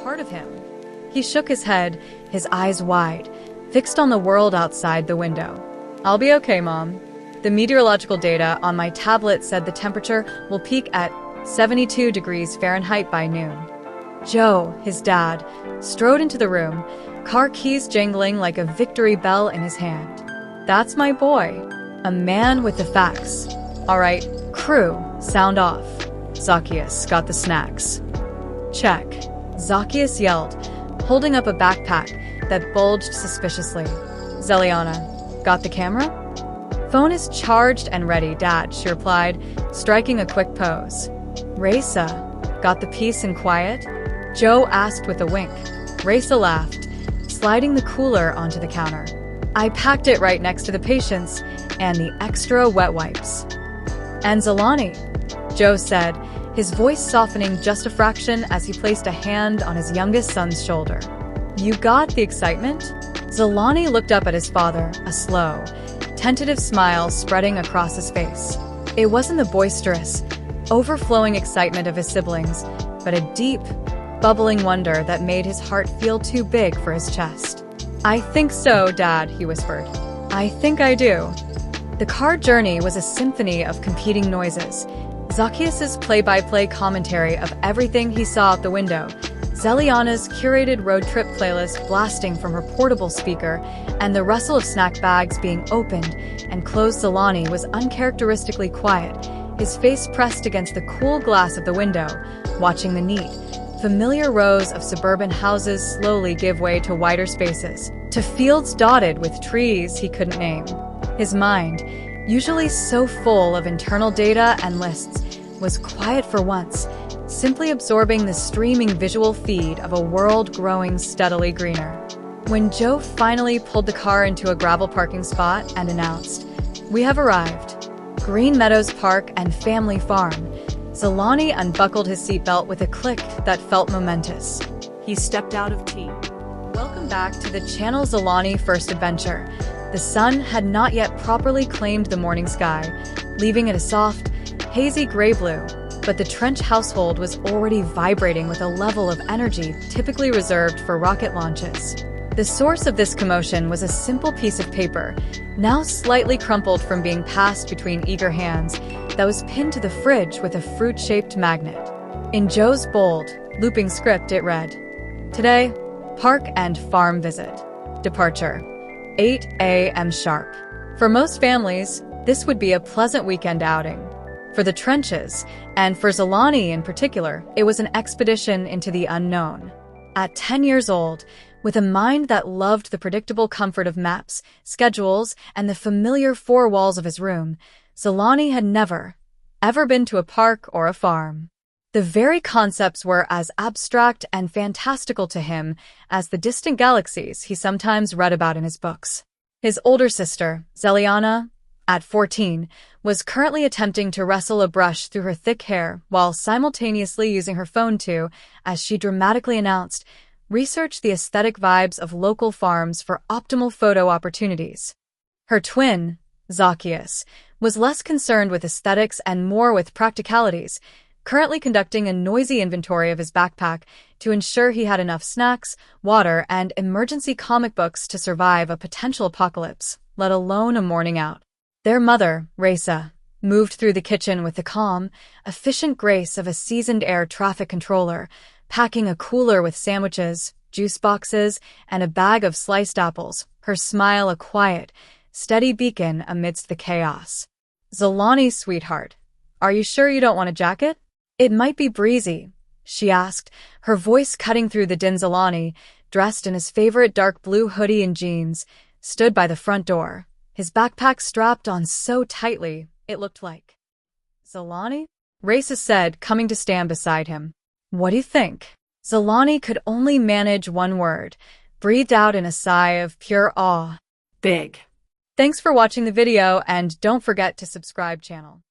part of him. He shook his head, his eyes wide, fixed on the world outside the window. "I'll be okay, Mom. The meteorological data on my tablet said the temperature will peak at 72 degrees Fahrenheit by noon." Joe, his dad, strode into the room, car keys jangling like a victory bell in his hand. "That's my boy. A man with the facts. All right, crew, sound off. Zakyius got the snacks." "Check," Zakyius yelled, holding up a backpack that bulged suspiciously. "Zhalani, got the camera?" "Phone is charged and ready, Dad," she replied, striking a quick pose. "Rayssa, got the peace and quiet?" Joe asked with a wink. Rayssa laughed, sliding the cooler onto the counter. "I packed it right next to the patients and the extra wet wipes." "And Zhalani," Joe said, his voice softening just a fraction as he placed a hand on his youngest son's shoulder. "You got the excitement?" Zhalani looked up at his father, a slow, tentative smile spreading across his face. It wasn't the boisterous, overflowing excitement of his siblings, but a deep, bubbling wonder that made his heart feel too big for his chest. "I think so, Dad," he whispered. "I think I do." The car journey was a symphony of competing noises. Zakyius's play-by-play commentary of everything he saw out the window, Zhalani's curated road trip playlist blasting from her portable speaker, and the rustle of snack bags being opened and closed. Zhalani was uncharacteristically quiet, his face pressed against the cool glass of the window, watching the neat, familiar rows of suburban houses slowly give way to wider spaces, to fields dotted with trees he couldn't name. His mind, usually so full of internal data and lists, was quiet for once, simply absorbing the streaming visual feed of a world growing steadily greener. When Joe finally pulled the car into a gravel parking spot and announced, "We have arrived. Green Meadows Park and Family Farm," Zhalani unbuckled his seatbelt with a click that felt momentous. He stepped out of T. Welcome back to the channel. Zhalani First Adventure. The sun had not yet properly claimed the morning sky, leaving it a soft, hazy gray-blue, but the Trench household was already vibrating with a level of energy typically reserved for rocket launches. The source of this commotion was a simple piece of paper, now slightly crumpled from being passed between eager hands, that was pinned to the fridge with a fruit-shaped magnet. In Joe's bold, looping script it read, "Today, park and farm visit. Departure, 8 a.m. sharp." For most families, this would be a pleasant weekend outing. For the Trenches, and for Zhalani in particular, it was an expedition into the unknown. At 10 years old, with a mind that loved the predictable comfort of maps, schedules, and the familiar four walls of his room, Zhalani had never, ever been to a park or a farm. The very concepts were as abstract and fantastical to him as the distant galaxies he sometimes read about in his books. His older sister, Zhalani, at 14, was currently attempting to wrestle a brush through her thick hair while simultaneously using her phone to, as she dramatically announced, research the aesthetic vibes of local farms for optimal photo opportunities. Her twin, Zakyius, was less concerned with aesthetics and more with practicalities, currently conducting a noisy inventory of his backpack to ensure he had enough snacks, water, and emergency comic books to survive a potential apocalypse, let alone a morning out. Their mother, Rayssa, moved through the kitchen with the calm, efficient grace of a seasoned air traffic controller, packing a cooler with sandwiches, juice boxes, and a bag of sliced apples, her smile a quiet, steady beacon amidst the chaos. "Zhalani, sweetheart, are you sure you don't want a jacket? It might be breezy," she asked, her voice cutting through the din. Zhalani, dressed in his favorite dark blue hoodie and jeans, stood by the front door, his backpack strapped on so tightly it looked like. "Zhalani?" Rayssa said, coming to stand beside him. "What do you think?" Zhalani could only manage one word, breathed out in a sigh of pure awe. "Big." Thanks for watching the video, and don't forget to subscribe channel.